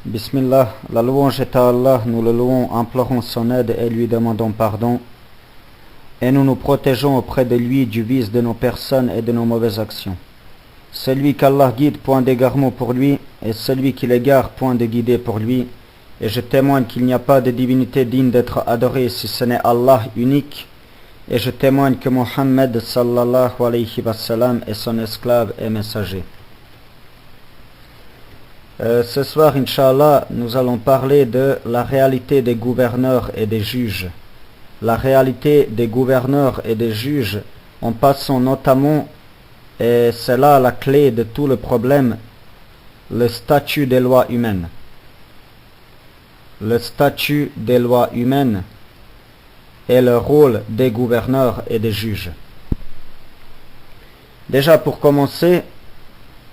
Bismillah, la louange est à Allah, nous le louons, implorons son aide et lui demandons pardon. Et nous nous protégeons auprès de lui du vice de nos personnes et de nos mauvaises actions. Celui qu'Allah guide, point d'égarement pour lui, et celui qui l'égare, point de guider pour lui. Et je témoigne qu'il n'y a pas de divinité digne d'être adorée si ce n'est Allah unique. Et je témoigne que Mohammed sallallahu alayhi wa sallam est son esclave et messager. Ce soir, Inch'Allah, nous allons parler de la réalité des gouverneurs et des juges. La réalité des gouverneurs et des juges, en passant notamment, et c'est là la clé de tout le problème, le statut des lois humaines. Le statut des lois humaines et le rôle des gouverneurs et des juges. Déjà, pour commencer,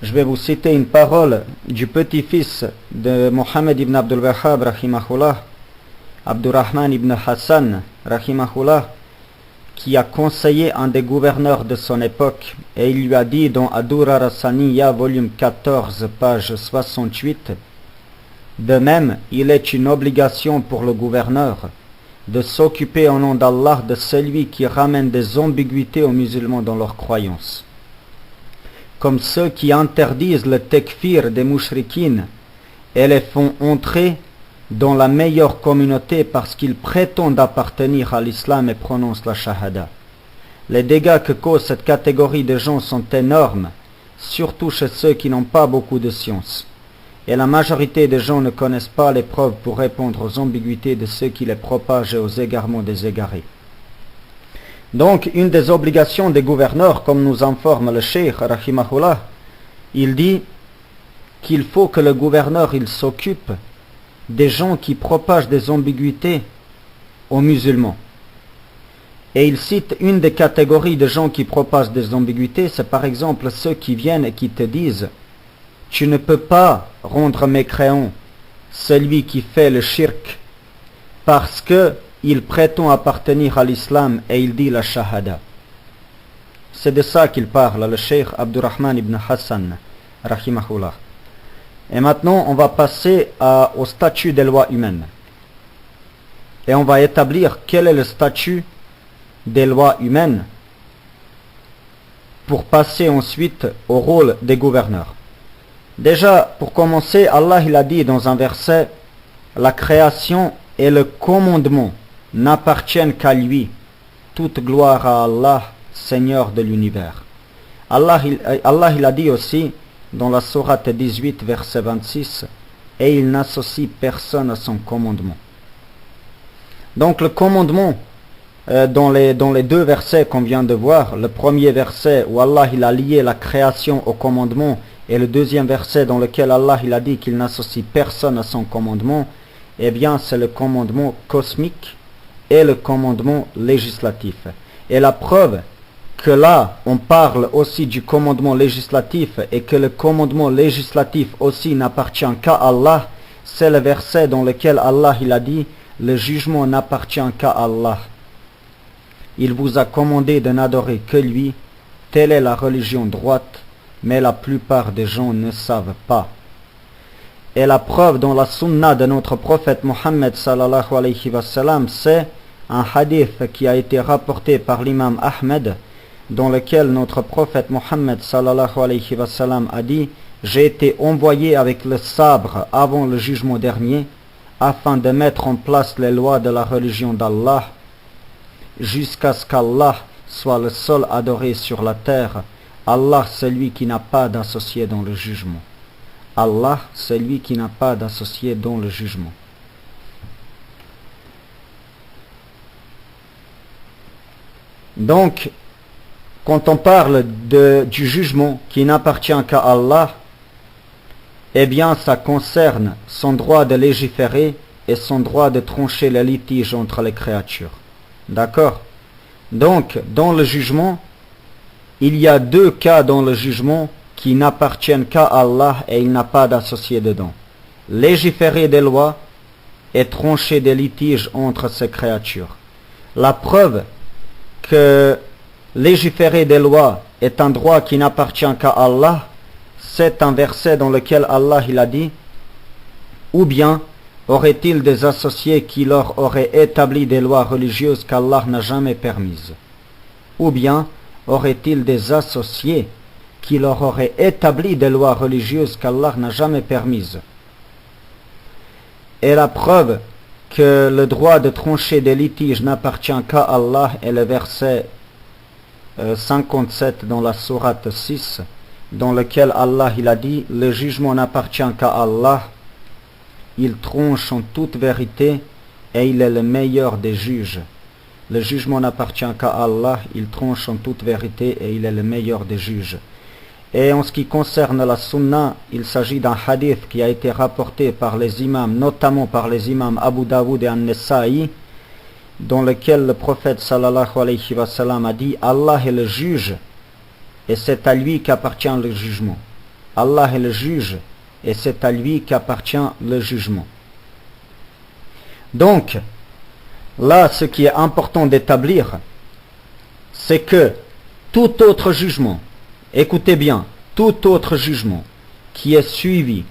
je vais vous citer une parole du petit-fils de Mohammed ibn Abdul Wahhab, rahimahullah, Abdurrahman ibn Hassan, rahimahullah, qui a conseillé un des gouverneurs de son époque, et il lui a dit dans Ad-Durar as-Saniyya, volume 14, page 68, de même, il est une obligation pour le gouverneur de s'occuper au nom d'Allah de celui qui ramène des ambiguïtés aux musulmans dans leurs croyances. Comme ceux qui interdisent le tekfir des mouchrikines et les font entrer dans la meilleure communauté parce qu'ils prétendent appartenir à l'islam et prononcent la shahada. Les dégâts que cause cette catégorie de gens sont énormes, surtout chez ceux qui n'ont pas beaucoup de science. Et la majorité des gens ne connaissent pas les preuves pour répondre aux ambiguïtés de ceux qui les propagent et aux égarements des égarés. Donc, une des obligations des gouverneurs, comme nous informe le cheikh, rahimahullah, il dit qu'il faut que le gouverneur il s'occupe des gens qui propagent des ambiguïtés aux musulmans. Et il cite une des catégories de gens qui propagent des ambiguïtés, c'est par exemple ceux qui viennent et qui te disent « Tu ne peux pas rendre mécréant celui qui fait le shirk parce que il prétend appartenir à l'islam et il dit la shahada. » C'est de ça qu'il parle, le cheikh Abdurrahman ibn Hassan, rahimahullah. Et maintenant, on va passer au statut des lois humaines. Et on va établir quel est le statut des lois humaines pour passer ensuite au rôle des gouverneurs. Déjà, pour commencer, Allah il a dit dans un verset, la création et le commandement n'appartiennent qu'à lui. Toute gloire à Allah, Seigneur de l'univers. Allah il a dit aussi dans la sourate 18, verset 26, et il n'associe personne à son commandement. Donc le commandement, dans les deux versets qu'on vient de voir, le premier verset où Allah il a lié la création au commandement, et le deuxième verset dans lequel Allah il a dit qu'il n'associe personne à son commandement, eh bien c'est le commandement cosmique et le commandement législatif. Et la preuve que là on parle aussi du commandement législatif et que le commandement législatif aussi n'appartient qu'à Allah, c'est le verset dans lequel Allah il a dit le jugement n'appartient qu'à Allah. Il vous a commandé de n'adorer que lui, telle est la religion droite, mais la plupart des gens ne savent pas. Et la preuve dans la sunna de notre prophète Mohammed sallallahu alayhi wa sallam, c'est un hadith qui a été rapporté par l'imam Ahmed, dans lequel notre prophète Mohammed sallallahu alayhi wa sallam a dit « J'ai été envoyé avec le sabre avant le jugement dernier, afin de mettre en place les lois de la religion d'Allah, jusqu'à ce qu'Allah soit le seul adoré sur la terre. Allah, celui qui n'a pas d'associé dans le jugement. Allah, celui qui n'a pas d'associé dans le jugement. » Donc, quand on parle du jugement qui n'appartient qu'à Allah, eh bien ça concerne son droit de légiférer et son droit de trancher les litiges entre les créatures. D'accord? Donc, dans le jugement, il y a deux cas dans le jugement qui n'appartiennent qu'à Allah et il n'a pas d'associé dedans. Légiférer des lois et trancher des litiges entre ces créatures. La preuve que légiférer des lois est un droit qui n'appartient qu'à Allah, c'est un verset dans lequel Allah il a dit Ou bien aurait-il des associés qui leur auraient établi des lois religieuses qu'Allah n'a jamais permises? Ou bien aurait-il des associés qui leur auraient établi des lois religieuses qu'Allah n'a jamais permises? Et la preuve que le droit de trancher des litiges n'appartient qu'à Allah est le verset 57 dans la sourate 6, dans lequel Allah il a dit: le jugement n'appartient qu'à Allah, il tranche en toute vérité et il est le meilleur des juges. Le jugement n'appartient qu'à Allah, il tranche en toute vérité et il est le meilleur des juges. Et en ce qui concerne la sunna, il s'agit d'un hadith qui a été rapporté par les imams, notamment par les imams Abu Daoud et An-Nasa'i, dans lequel le prophète sallallahu alayhi wa sallam a dit: Allah est le juge et c'est à lui qu'appartient le jugement. Allah est le juge et c'est à lui qu'appartient le jugement. Donc, là, ce qui est important d'établir, c'est que tout autre jugement, écoutez bien, tout autre jugement qui est suivi,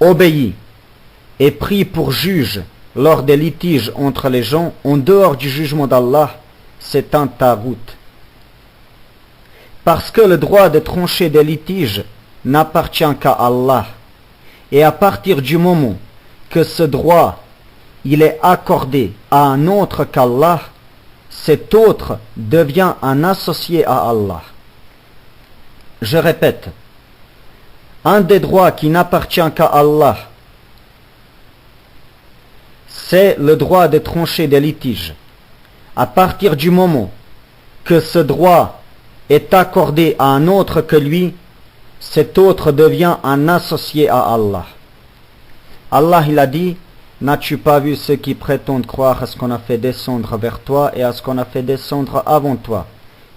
obéi et pris pour juge lors des litiges entre les gens, en dehors du jugement d'Allah, c'est un taghut. Parce que le droit de trancher des litiges n'appartient qu'à Allah. Et à partir du moment que ce droit il est accordé à un autre qu'Allah, cet autre devient un associé à Allah. Je répète, un des droits qui n'appartient qu'à Allah, c'est le droit de trancher des litiges. À partir du moment que ce droit est accordé à un autre que lui, cet autre devient un associé à Allah. Allah il a dit: n'as-tu pas vu ceux qui prétendent croire à ce qu'on a fait descendre vers toi et à ce qu'on a fait descendre avant toi?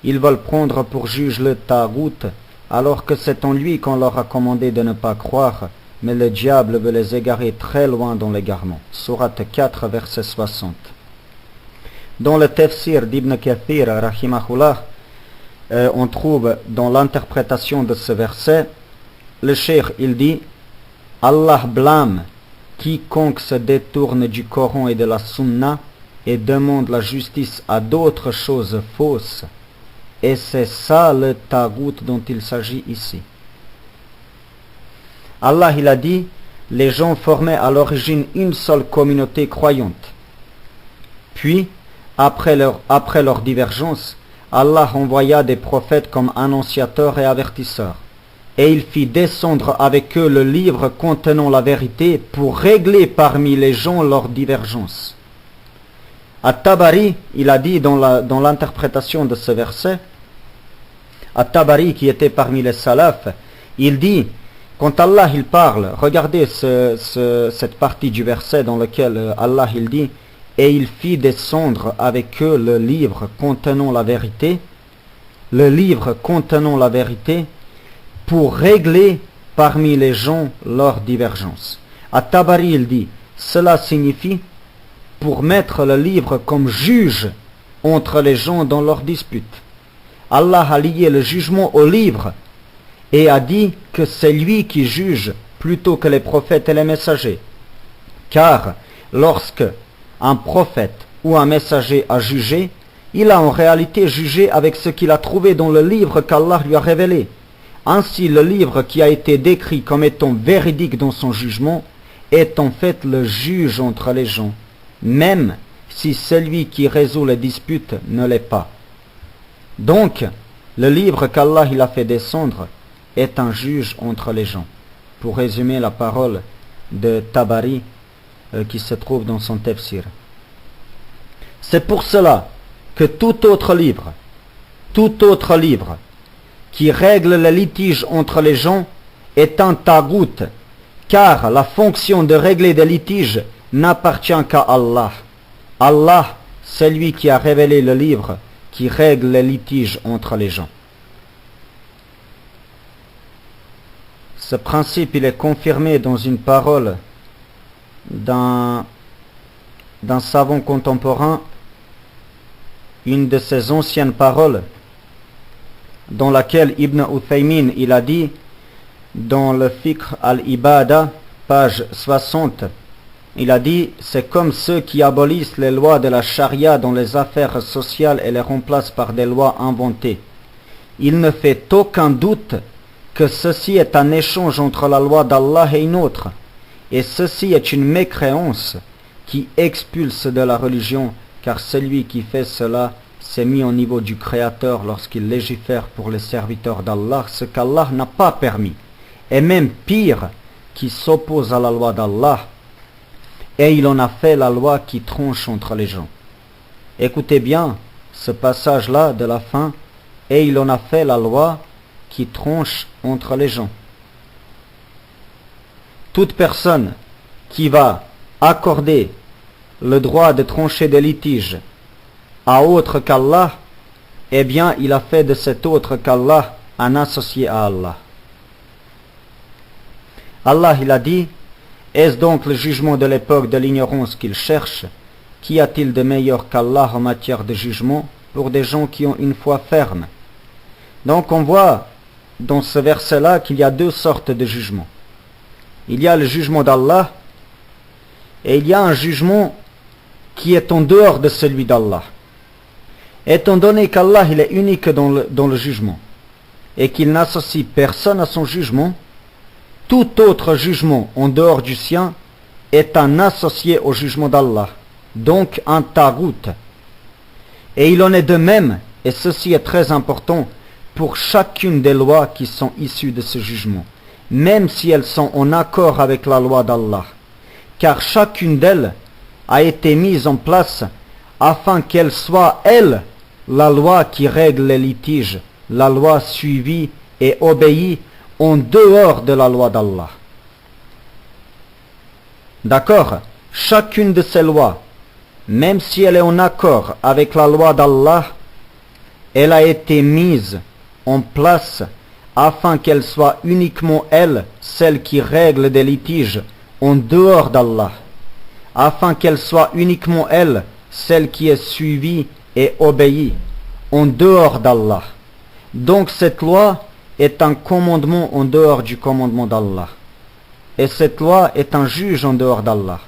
Ils veulent prendre pour juge le taghut, alors que c'est en lui qu'on leur a commandé de ne pas croire, mais le diable veut les égarer très loin dans l'égarement. Sourate 4, verset 60. Dans le tafsir d'Ibn Kathir, rahimahullah, on trouve dans l'interprétation de ce verset, le cheikh il dit: Allah blâme quiconque se détourne du Coran et de la Sunna et demande la justice à d'autres choses fausses. Et c'est ça le taghut dont il s'agit ici. Allah il a dit: les gens formaient à l'origine une seule communauté croyante. Puis, après leur divergence, Allah envoya des prophètes comme annonciateurs et avertisseurs. Et il fit descendre avec eux le livre contenant la vérité pour régler parmi les gens leurs divergences. At-Tabari, il a dit dans l'interprétation de ce verset, At-Tabari qui était parmi les salafs, il dit, quand Allah il parle, regardez cette partie du verset dans laquelle Allah il dit: et il fit descendre avec eux le livre contenant la vérité, pour régler parmi les gens leurs divergences. At-Tabari il dit: cela signifie pour mettre le livre comme juge entre les gens dans leurs disputes. Allah a lié le jugement au livre et a dit que c'est lui qui juge plutôt que les prophètes et les messagers. Car lorsque un prophète ou un messager a jugé, il a en réalité jugé avec ce qu'il a trouvé dans le livre qu'Allah lui a révélé. Ainsi, le livre qui a été décrit comme étant véridique dans son jugement est en fait le juge entre les gens, même si celui qui résout les disputes ne l'est pas. Donc, le livre qu'Allah il a fait descendre est un juge entre les gens. Pour résumer la parole de Tabari qui se trouve dans son tafsir. C'est pour cela que tout autre livre qui règle les litiges entre les gens est un taghut, car la fonction de régler des litiges n'appartient qu'à Allah. Allah, c'est lui qui a révélé le livre qui règle les litiges entre les gens. Ce principe il est confirmé dans une parole d'un savant contemporain, une de ses anciennes paroles, dans laquelle Ibn Uthaymin il a dit dans le Fiqh al-Ibada, page 60, il a dit « C'est comme ceux qui abolissent les lois de la charia dans les affaires sociales et les remplacent par des lois inventées. Il ne fait aucun doute que ceci est un échange entre la loi d'Allah et une autre, et ceci est une mécréance qui expulse de la religion, car celui qui fait cela s'est mis au niveau du Créateur lorsqu'il légifère pour les serviteurs d'Allah ce qu'Allah n'a pas permis, et même pire, qui s'oppose à la loi d'Allah, et il en a fait la loi qui tranche entre les gens. » Écoutez bien ce passage-là de la fin, et il en a fait la loi qui tranche entre les gens. Toute personne qui va accorder le droit de trancher des litiges à autre qu'Allah, eh bien il a fait de cet autre qu'Allah un associé à Allah. Allah il a dit « Est-ce donc le jugement de l'époque de l'ignorance qu'il cherche? Qu'y a-t-il de meilleur qu'Allah en matière de jugement pour des gens qui ont une foi ferme ?» Donc on voit dans ce verset-là qu'il y a deux sortes de jugements. Il y a le jugement d'Allah et il y a un jugement qui est en dehors de celui d'Allah. Étant donné qu'Allah il est unique dans le jugement et qu'il n'associe personne à son jugement, tout autre jugement en dehors du sien est un associé au jugement d'Allah, donc un tagout. Et il en est de même, et ceci est très important, pour chacune des lois qui sont issues de ce jugement, même si elles sont en accord avec la loi d'Allah, car chacune d'elles a été mise en place afin qu'elle soit, elle, la loi qui règle les litiges, la loi suivie et obéie en dehors de la loi d'Allah. D'accord? Chacune de ces lois, même si elle est en accord avec la loi d'Allah, elle a été mise en place afin qu'elle soit uniquement elle, celle qui règle des litiges en dehors d'Allah, afin qu'elle soit uniquement elle, celle qui est suivie et obéie en dehors d'Allah. Donc cette loi est un commandement en dehors du commandement d'Allah. Et cette loi est un juge en dehors d'Allah.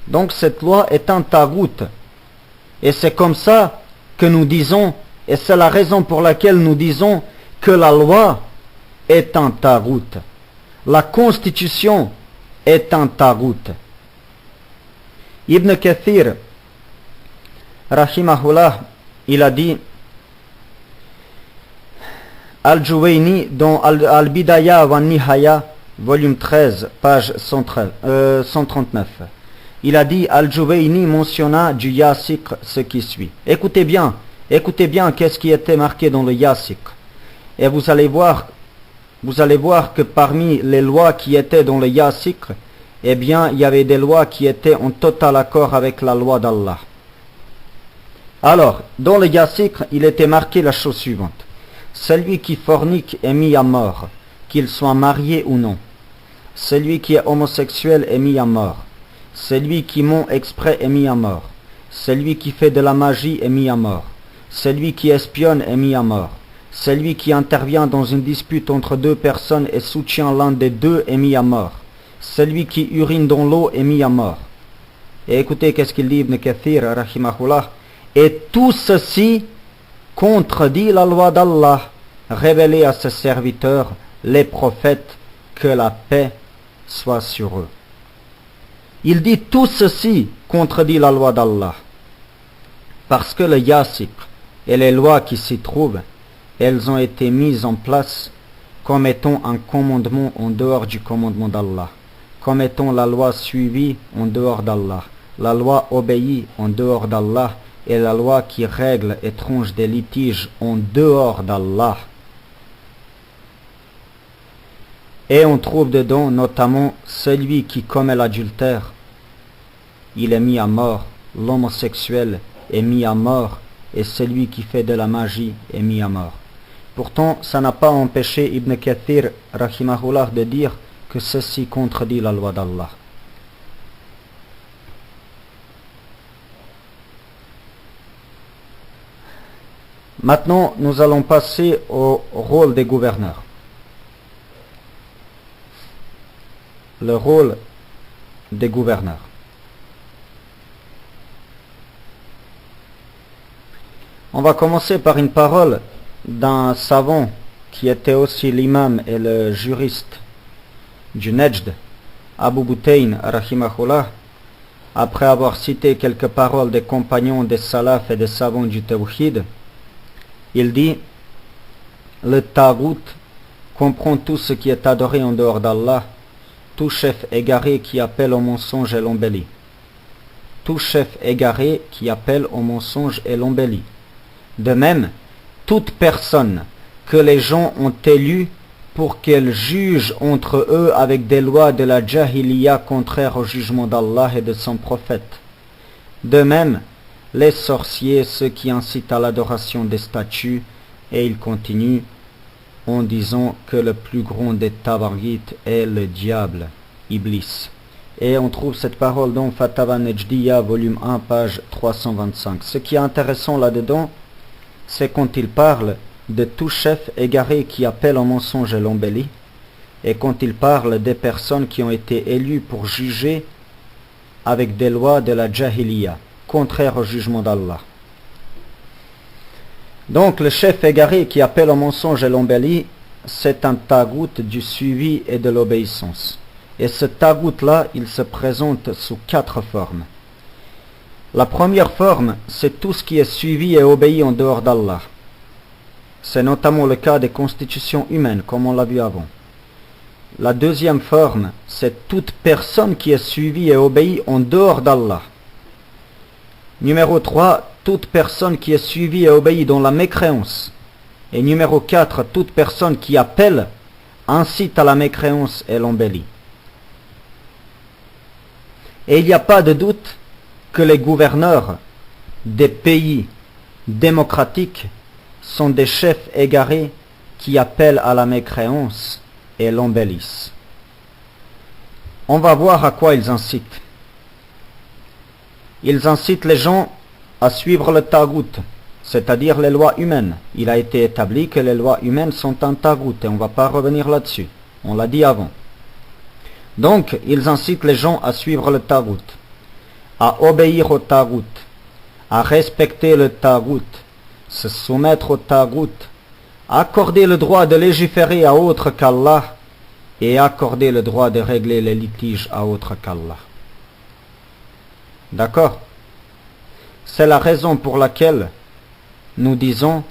Donc cette loi est un tagout. Et c'est comme ça que nous disons, et c'est la raison pour laquelle nous disons que la loi est un tagout. La constitution est un tagout. Ibn Kathir, rahimahullah, il a dit, Al-Juwayni dans Al-Bidaya wa Nihaya, volume 13, page 139. Il a dit, Al-Juwayni mentionna du Yasik ce qui suit. Écoutez bien qu'est-ce qui était marqué dans le Yasik. Et vous allez voir que parmi les lois qui étaient dans le Yasik, eh bien, il y avait des lois qui étaient en total accord avec la loi d'Allah. Alors, dans le Yasik, il était marqué la chose suivante. Celui qui fornique est mis à mort, qu'il soit marié ou non. Celui qui est homosexuel est mis à mort. Celui qui ment exprès est mis à mort. Celui qui fait de la magie est mis à mort. Celui qui espionne est mis à mort. Celui qui intervient dans une dispute entre deux personnes et soutient l'un des deux est mis à mort. Celui qui urine dans l'eau est mis à mort. Et écoutez qu'est-ce qu'il dit Ibn Kathir, rahimahullah. Et tout ceci contredit la loi d'Allah, révélée à ses serviteurs, les prophètes, que la paix soit sur eux. Il dit tout ceci contredit la loi d'Allah, parce que le Yasik et les lois qui s'y trouvent, elles ont été mises en place comme étant un commandement en dehors du commandement d'Allah, comme étant la loi suivie en dehors d'Allah, la loi obéie en dehors d'Allah, et la loi qui règle et tranche des litiges en dehors d'Allah. Et on trouve dedans notamment celui qui commet l'adultère, il est mis à mort, l'homosexuel est mis à mort, et celui qui fait de la magie est mis à mort. Pourtant, ça n'a pas empêché Ibn Kathir, rahimahullah, de dire que ceci contredit la loi d'Allah. Maintenant, nous allons passer au rôle des gouverneurs. Le rôle des gouverneurs. On va commencer par une parole d'un savant qui était aussi l'imam et le juriste du Nejd, Abu Butayn rahimahullah, après avoir cité quelques paroles des compagnons des salaf et des savants du tawhid. Il dit: le tagout comprend tout ce qui est adoré en dehors d'Allah, tout chef égaré qui appelle au mensonge et l'embellit. Tout chef égaré qui appelle au mensonge et l'embellit. De même, toute personne que les gens ont élue pour qu'elle juge entre eux avec des lois de la jahiliya contraires au jugement d'Allah et de son prophète. De même, les sorciers, ceux qui incitent à l'adoration des statues, et il continue en disant que le plus grand des tabagites est le diable, Iblis. Et on trouve cette parole dans Fatawa Nejdiya, volume 1, page 325. Ce qui est intéressant là-dedans, c'est quand il parle de tout chef égaré qui appelle au mensonge et l'embellit, et quand il parle des personnes qui ont été élues pour juger avec des lois de la jahiliya, contraires au jugement d'Allah. Donc le chef égaré qui appelle au mensonge et l'embellit, c'est un tagout du suivi et de l'obéissance. Et ce tagout-là, il se présente sous 4 formes. La première forme, c'est tout ce qui est suivi et obéi en dehors d'Allah. C'est notamment le cas des constitutions humaines, comme on l'a vu avant. La deuxième forme, c'est toute personne qui est suivie et obéie en dehors d'Allah. Numéro 3, toute personne qui est suivie et obéie dans la mécréance. Et numéro 4, toute personne qui appelle, incite à la mécréance et l'embellit. Et il n'y a pas de doute que les gouverneurs des pays démocratiques sont des chefs égarés qui appellent à la mécréance et l'embellissent. On va voir à quoi ils incitent. Ils incitent les gens à suivre le tagout, c'est-à-dire les lois humaines. Il a été établi que les lois humaines sont un tagout et on ne va pas revenir là-dessus. On l'a dit avant. Donc, ils incitent les gens à suivre le tagout, à obéir au tagout, à respecter le tagout, se soumettre au tagout, accorder le droit de légiférer à autre qu'Allah et accorder le droit de régler les litiges à autre qu'Allah. D'accord? C'est la raison pour laquelle nous disons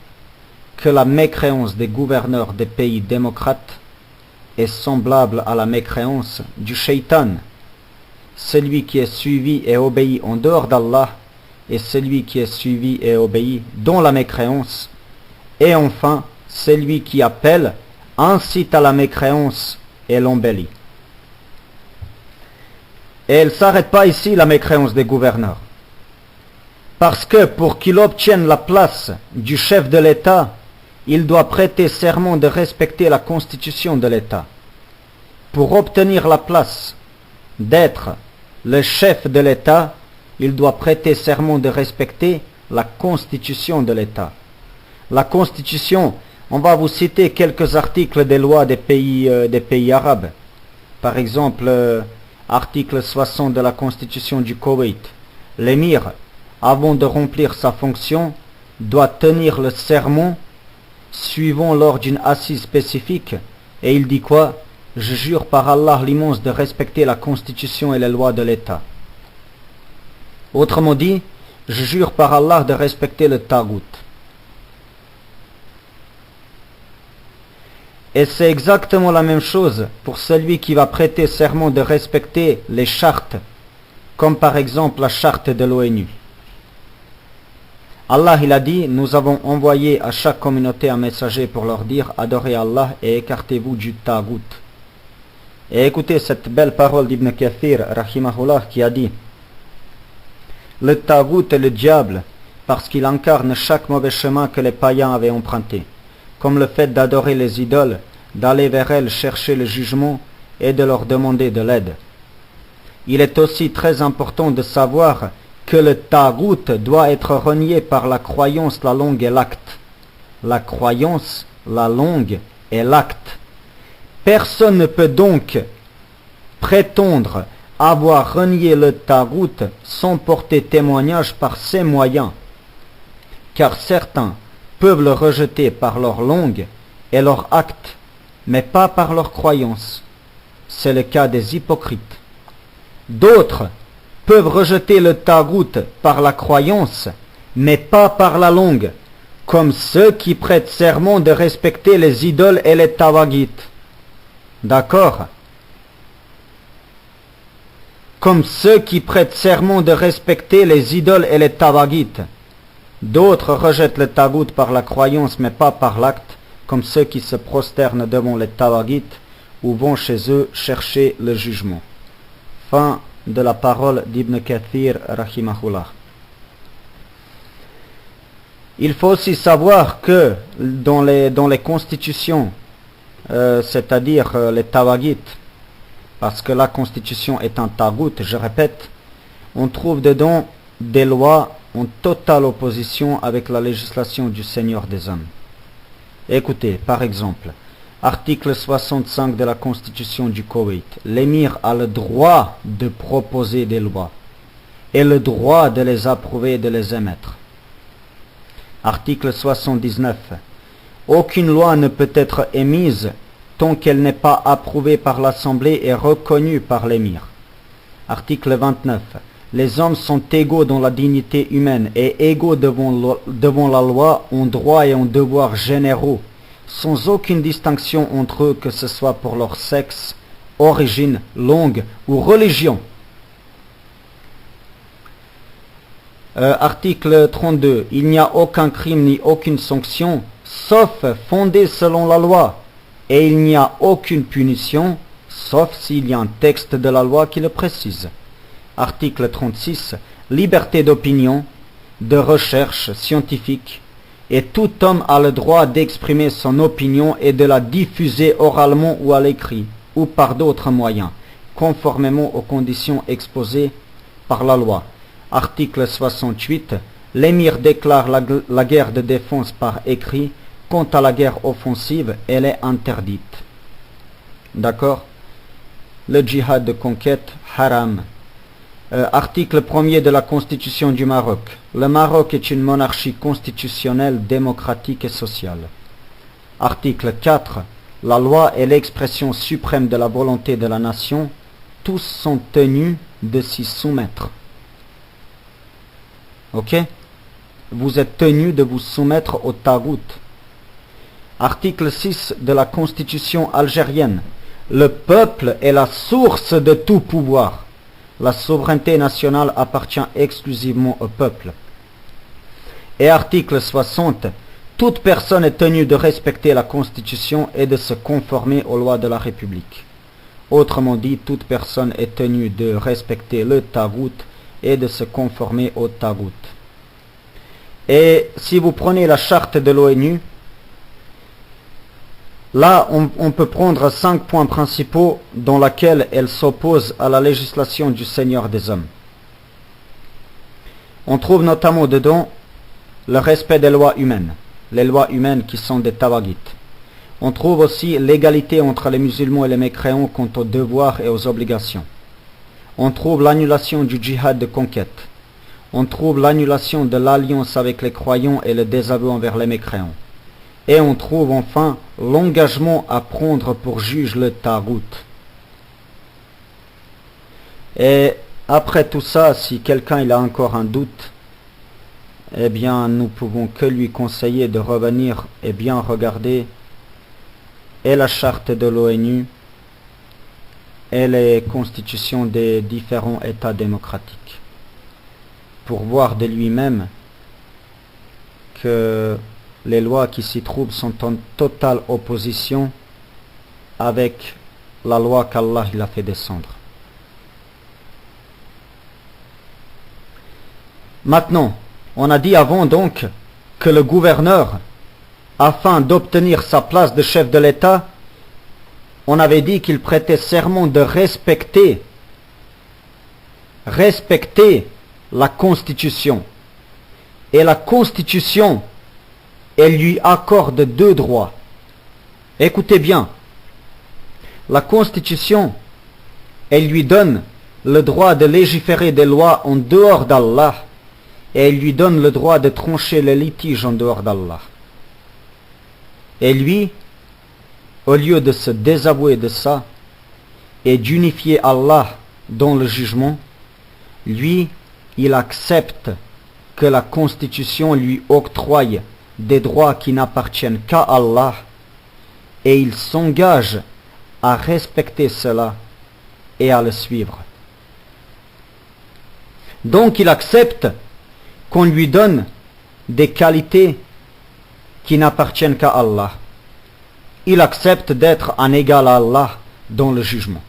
que la mécréance des gouverneurs des pays démocrates est semblable à la mécréance du shaitan, celui qui est suivi et obéi en dehors d'Allah et celui qui est suivi et obéi dans la mécréance, et enfin celui qui appelle, incite à la mécréance et l'embellit. Et elle ne s'arrête pas ici, la mécréance des gouverneurs. Parce que pour qu'il obtienne la place du chef de l'État, il doit prêter serment de respecter la constitution de l'État. Pour obtenir la place d'être le chef de l'État, il doit prêter serment de respecter la constitution de l'État. La constitution, on va vous citer quelques articles des lois des pays arabes. Par exemple, article 60 de la constitution du Koweït. L'émir, avant de remplir sa fonction, doit tenir le serment suivant lors d'une assise spécifique. Et il dit quoi? Je jure par Allah l'immense de respecter la constitution et les lois de l'État. Autrement dit, je jure par Allah de respecter le tagout. Et c'est exactement la même chose pour celui qui va prêter serment de respecter les chartes, comme par exemple la charte de l'ONU. Allah il a dit, nous avons envoyé à chaque communauté un messager pour leur dire, adorez Allah et écartez-vous du tagout. Et écoutez cette belle parole d'Ibn Kathir, rahimahullah, qui a dit, le tagout est le diable, parce qu'il incarne chaque mauvais chemin que les païens avaient emprunté, comme le fait d'adorer les idoles, d'aller vers elles chercher le jugement et de leur demander de l'aide. Il est aussi très important de savoir que le tagout doit être renié par la croyance, la langue et l'acte. La croyance, la langue et l'acte. Personne ne peut donc prétendre avoir renié le tagout sans porter témoignage par ces moyens, car certains peuvent le rejeter par leur langue et leur acte, mais pas par leur croyance. C'est le cas des hypocrites. D'autres peuvent rejeter le tagout par la croyance, mais pas par la langue, comme ceux qui prêtent serment de respecter les idoles et les tawagites. D'accord? Comme ceux qui prêtent serment de respecter les idoles et les tawagites. D'autres rejettent le tagout par la croyance, mais pas par l'acte, comme ceux qui se prosternent devant les tawagites ou vont chez eux chercher le jugement. Fin de la parole d'Ibn Kathir, rahimahullah. Il faut aussi savoir que dans les constitutions, c'est-à-dire les tawagites, parce que la constitution est un tagout, je répète, on trouve dedans des lois en totale opposition avec la législation du Seigneur des hommes. Écoutez, par exemple, article 65 de la Constitution du Koweït. L'émir a le droit de proposer des lois et le droit de les approuver et de les émettre. Article 79. Aucune loi ne peut être émise tant qu'elle n'est pas approuvée par l'Assemblée et reconnue par l'émir. Article 29. Les hommes sont égaux dans la dignité humaine et égaux devant la loi en droits et en devoirs généraux, sans aucune distinction entre eux, que ce soit pour leur sexe, origine, langue ou religion. Article 32. Il n'y a aucun crime ni aucune sanction, sauf fondée selon la loi, et il n'y a aucune punition, sauf s'il y a un texte de la loi qui le précise. Article 36. Liberté d'opinion, de recherche scientifique, et tout homme a le droit d'exprimer son opinion et de la diffuser oralement ou à l'écrit, ou par d'autres moyens, conformément aux conditions exposées par la loi. Article 68. L'émir déclare la guerre de défense par écrit. Quant à la guerre offensive, elle est interdite. D'accord? Le djihad de conquête, haram. Article 1er de la Constitution du Maroc. Le Maroc est une monarchie constitutionnelle, démocratique et sociale. Article 4. La loi est l'expression suprême de la volonté de la nation. Tous sont tenus de s'y soumettre. Ok? Vous êtes tenus de vous soumettre au tagout. Article 6 de la Constitution algérienne. Le peuple est la source de tout pouvoir. La souveraineté nationale appartient exclusivement au peuple. Et article 60. Toute personne est tenue de respecter la Constitution et de se conformer aux lois de la République. Autrement dit, toute personne est tenue de respecter le tagout et de se conformer au tagout. Et si vous prenez la charte de l'ONU, là, on peut prendre 5 points principaux dans lesquels elle s'oppose à la législation du Seigneur des hommes. On trouve notamment dedans le respect des lois humaines, les lois humaines qui sont des tawagites. On trouve aussi l'égalité entre les musulmans et les mécréants quant aux devoirs et aux obligations. On trouve l'annulation du djihad de conquête. On trouve l'annulation de l'alliance avec les croyants et le désaveu envers les mécréants. Et on trouve enfin l'engagement à prendre pour juge le tagout. Et après tout ça, si quelqu'un il a encore un doute, eh bien nous pouvons que lui conseiller de revenir et bien regarder et la charte de l'ONU et les constitutions des différents États démocratiques, pour voir de lui-même que les lois qui s'y trouvent sont en totale opposition avec la loi qu'Allah il a fait descendre. Maintenant, on a dit avant donc que le gouverneur, afin d'obtenir sa place de chef de l'État, on avait dit qu'il prêtait serment de respecter la Constitution. Et la Constitution, elle lui accorde 2 droits. Écoutez bien, la Constitution, elle lui donne le droit de légiférer des lois en dehors d'Allah et il lui donne le droit de trancher les litiges en dehors d'Allah. Et lui, au lieu de se désavouer de ça et d'unifier Allah dans le jugement, lui, il accepte que la Constitution lui octroie des droits qui n'appartiennent qu'à Allah et il s'engage à respecter cela et à le suivre. Donc il accepte qu'on lui donne des qualités qui n'appartiennent qu'à Allah. Il accepte d'être en égal à Allah dans le jugement.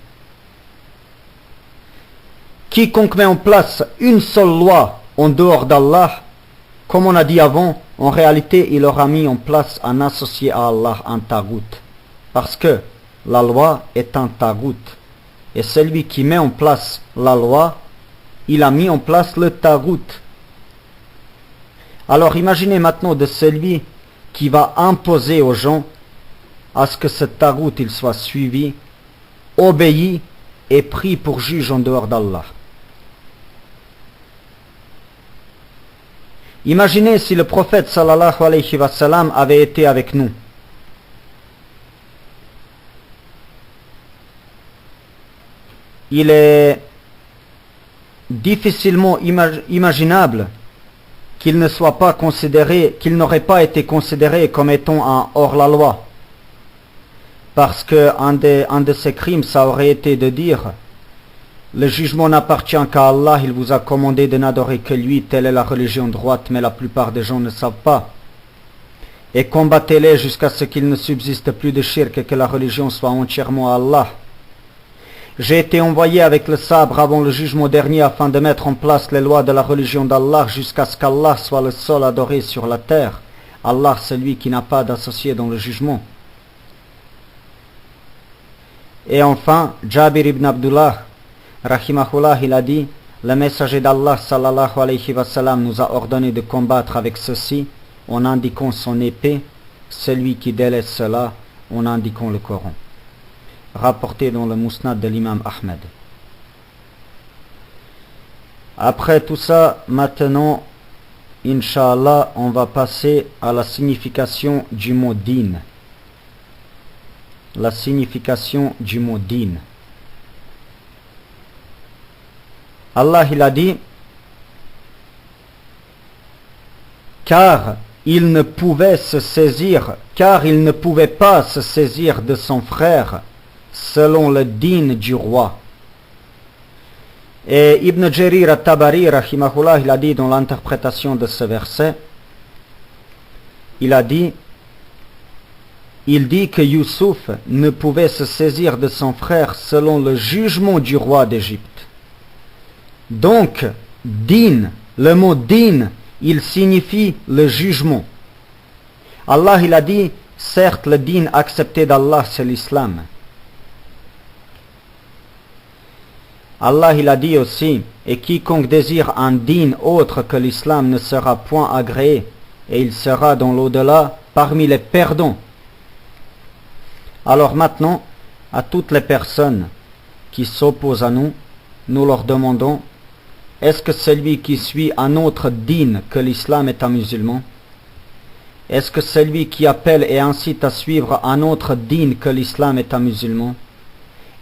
Quiconque met en place une seule loi en dehors d'Allah, comme on a dit avant, en réalité il aura mis en place un associé à Allah, un tagout. Parce que la loi est un tagout. Et celui qui met en place la loi, il a mis en place le tagout. Alors imaginez maintenant de celui qui va imposer aux gens à ce que ce tagout il soit suivi, obéi et pris pour juge en dehors d'Allah. Imaginez si le prophète sallallahu alayhi wa sallam avait été avec nous. Il est difficilement imaginable qu'il ne soit pas considéré, qu'il n'aurait pas été considéré comme étant un hors-la-loi. Parce que un de ses crimes, ça aurait été de dire le jugement n'appartient qu'à Allah, il vous a commandé de n'adorer que lui, telle est la religion droite, mais la plupart des gens ne savent pas. Et combattez-les jusqu'à ce qu'il ne subsiste plus de shirk et que la religion soit entièrement à Allah. J'ai été envoyé avec le sabre avant le jugement dernier afin de mettre en place les lois de la religion d'Allah jusqu'à ce qu'Allah soit le seul adoré sur la terre. Allah, celui qui n'a pas d'associé dans le jugement. Et enfin, Jabir ibn Abdullah, rahimahullah, il a dit, le messager d'Allah sallallahu alayhi wa sallam nous a ordonné de combattre avec ceci en indiquant son épée, celui qui délaisse cela en indiquant le Coran. Rapporté dans le Musnad de l'imam Ahmed. Après tout ça, maintenant, Inch'Allah, on va passer à la signification du mot din. La signification du mot din. Allah il a dit, car il ne pouvait pas se saisir de son frère selon le din du roi. Et Ibn Jarir al-Tabari, rahimahullah, il a dit dans l'interprétation de ce verset, il dit que Youssouf ne pouvait se saisir de son frère selon le jugement du roi d'Égypte. Donc, din, le mot din, il signifie le jugement. Allah, il a dit, certes, le din accepté d'Allah, c'est l'islam. Allah, il a dit aussi, et quiconque désire un din autre que l'islam ne sera point agréé, et il sera dans l'au-delà parmi les perdants. Alors maintenant, à toutes les personnes qui s'opposent à nous, nous leur demandons, est-ce que celui qui suit un autre din que l'islam est un musulman? Est-ce que celui qui appelle et incite à suivre un autre din que l'islam est un musulman?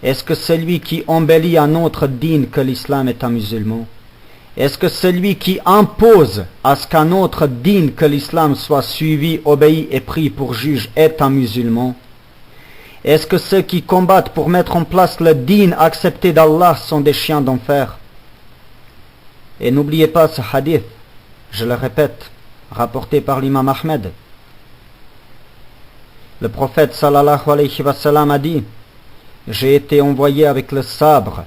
Est-ce que celui qui embellit un autre din que l'islam est un musulman? Est-ce que celui qui impose à ce qu'un autre din que l'islam soit suivi, obéi et pris pour juge est un musulman? Est-ce que ceux qui combattent pour mettre en place le din accepté d'Allah sont des chiens d'enfer? Et n'oubliez pas ce hadith, je le répète, rapporté par l'imam Ahmed. Le prophète sallallahu alayhi wa sallam a dit, j'ai été envoyé avec le sabre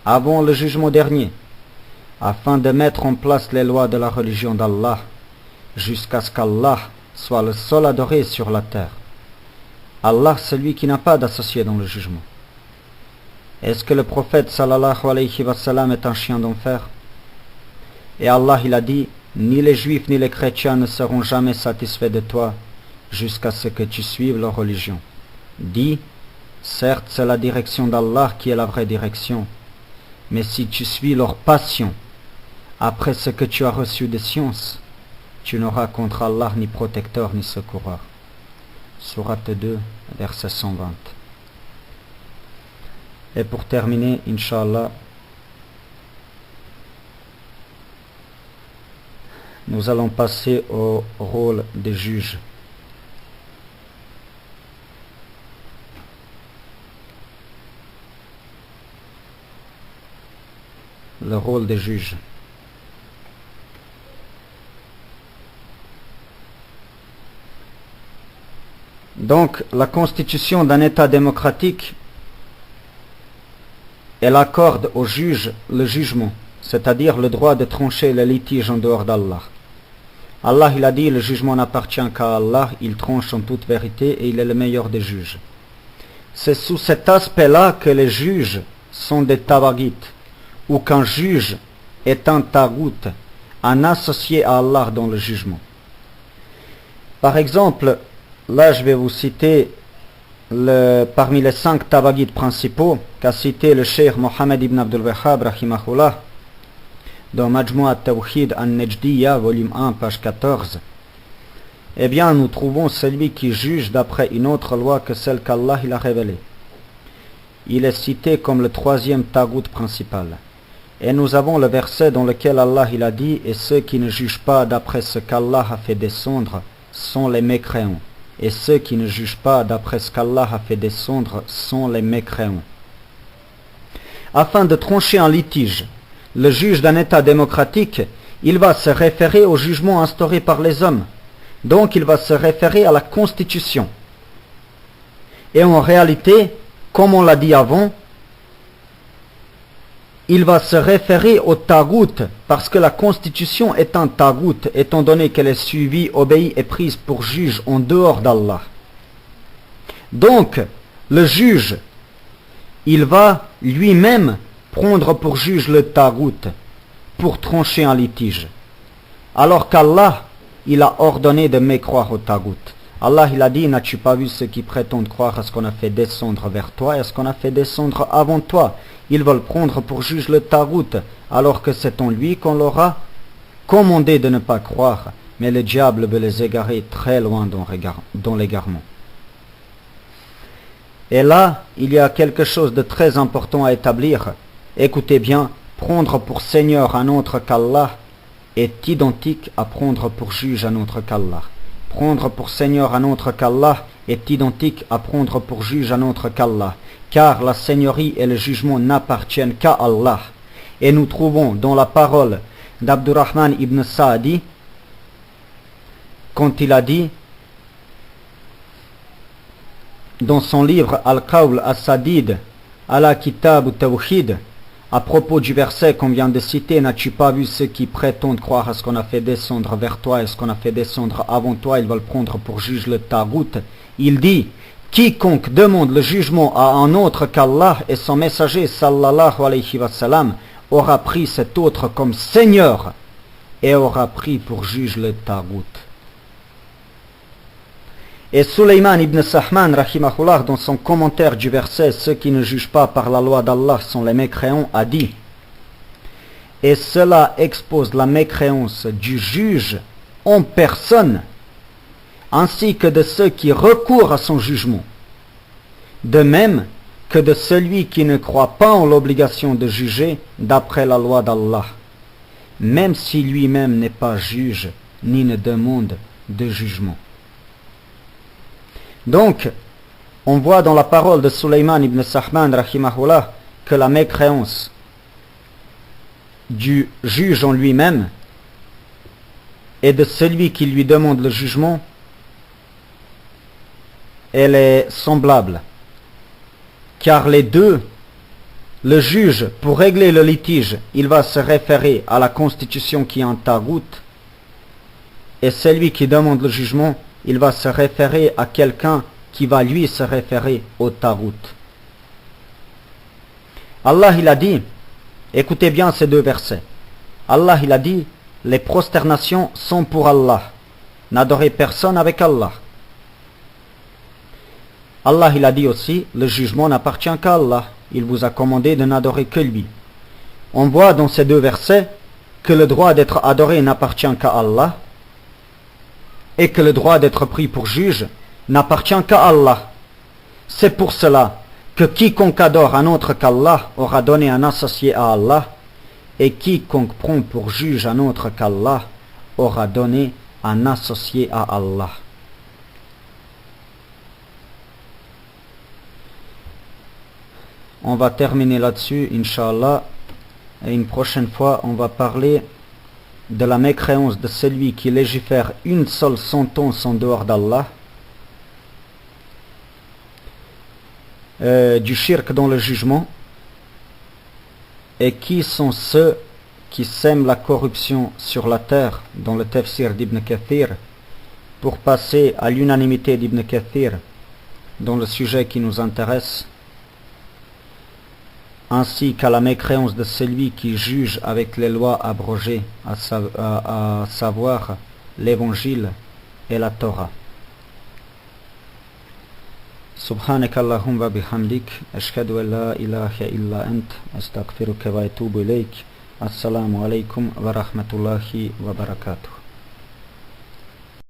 avant le jugement dernier, afin de mettre en place les lois de la religion d'Allah, jusqu'à ce qu'Allah soit le seul adoré sur la terre. Allah, celui qui n'a pas d'associé dans le jugement. Est-ce que le prophète sallallahu alayhi wa sallam est un chien d'enfer? Et Allah, il a dit, ni les juifs ni les chrétiens ne seront jamais satisfaits de toi, jusqu'à ce que tu suives leur religion. Dis, certes, c'est la direction d'Allah qui est la vraie direction, Mais si tu suis leur passion, après ce que tu as reçu de science, tu n'auras contre Allah ni protecteur ni secoureur. Sourate 2, verset 120. Et pour terminer, Inch'Allah, nous allons passer au rôle des juges. Le rôle des juges. Donc, la constitution d'un État démocratique, elle accorde aux juges le jugement, c'est-à-dire le droit de trancher les litiges en dehors d'Allah. Allah, il a dit, le jugement n'appartient qu'à Allah, il tranche en toute vérité et il est le meilleur des juges. C'est sous cet aspect-là que les juges sont des tawaghit, ou qu'un juge est un tagout, un associé à Allah dans le jugement. Par exemple, là je vais vous citer parmi les 5 tawaghit principaux qu'a cité le cheikh Mohammed ibn Abdul Wahhab rahimahullah dans Majmua al-Tawhid al-Najdiyya, volume 1, page 14. Eh bien, nous trouvons celui qui juge d'après une autre loi que celle qu'Allah il a révélée. Il est cité comme le 3e tagout principal. Et nous avons le verset dans lequel Allah il a dit « Et ceux qui ne jugent pas d'après ce qu'Allah a fait descendre sont les mécréants. Et ceux qui ne jugent pas d'après ce qu'Allah a fait descendre sont les mécréants. » Afin de trancher un litige, le juge d'un État démocratique, il va se référer au jugement instauré par les hommes. Donc il va se référer à la Constitution. Et en réalité, comme on l'a dit avant, il va se référer au tagout, parce que la Constitution est un tagout, étant donné qu'elle est suivie, obéie et prise pour juge en dehors d'Allah. Donc, le juge, il va lui-même prendre pour juge le tagout, pour trancher un litige. Alors qu'Allah, il a ordonné de mécroire au tagout. Allah, il a dit, n'as-tu pas vu ceux qui prétendent croire à ce qu'on a fait descendre vers toi et à ce qu'on a fait descendre avant toi? Ils veulent prendre pour juge le tagout, alors que c'est en lui qu'on leur a commandé de ne pas croire. Mais le diable veut les égarer très loin dans l'égarement. Et là, il y a quelque chose de très important à établir. Écoutez bien, prendre pour Seigneur un autre qu'Allah est identique à prendre pour juge un autre qu'Allah. Prendre pour Seigneur un autre qu'Allah est identique à prendre pour juge un autre qu'Allah, car la seigneurie et le jugement n'appartiennent qu'à Allah. Et nous trouvons dans la parole d'Abdurrahman ibn Sa'di, quand il a dit, dans son livre Al-Qawl as-Sadid, ala Kitab Tawhid, à propos du verset qu'on vient de citer, n'as-tu pas vu ceux qui prétendent croire à ce qu'on a fait descendre vers toi et ce qu'on a fait descendre avant toi, ils veulent prendre pour juge le tagout. Il dit, quiconque demande le jugement à un autre qu'Allah et son messager sallallahu alayhi wa sallam aura pris cet autre comme seigneur et aura pris pour juge le tagout. Et Sulayman ibn Sahman, rahimahullah, dans son commentaire du verset « Ceux qui ne jugent pas par la loi d'Allah sont les mécréants » a dit « Et cela expose la mécréance du juge en personne, ainsi que de ceux qui recourent à son jugement, de même que de celui qui ne croit pas en l'obligation de juger d'après la loi d'Allah, même si lui-même n'est pas juge ni ne demande de jugement. » Donc, on voit dans la parole de Sulayman ibn Sahman, rahimahullah, que la mécréance du juge en lui-même et de celui qui lui demande le jugement, elle est semblable. Car les deux, le juge, pour régler le litige, il va se référer à la constitution qui est un tagout, et celui qui demande le jugement, il va se référer à quelqu'un qui va lui se référer au tagout. Allah il a dit, écoutez bien ces deux versets. Allah il a dit, les prosternations sont pour Allah. N'adorez personne avec Allah. Allah il a dit aussi, le jugement n'appartient qu'à Allah. Il vous a commandé de n'adorer que lui. On voit dans ces deux versets que le droit d'être adoré n'appartient qu'à Allah et que le droit d'être pris pour juge n'appartient qu'à Allah. C'est pour cela que quiconque adore un autre qu'Allah aura donné un associé à Allah, et quiconque prend pour juge un autre qu'Allah aura donné un associé à Allah. On va terminer là-dessus, Inch'Allah, et une prochaine fois, on va parler de la mécréance de celui qui légifère une seule sentence en dehors d'Allah, du shirk dans le jugement, et qui sont ceux qui sèment la corruption sur la terre dans le tafsir d'Ibn Kathir, pour passer à l'unanimité d'Ibn Kathir dans le sujet qui nous intéresse, ainsi qu'à la mécréance de celui qui juge avec les lois abrogées, à savoir l'évangile et la Torah. سبحانك اللهم وبحمدك أشهد أن لا إله إلا أنت أستغفرك وأتوب إليك. السلام عليكم ورحمة الله وبركاته.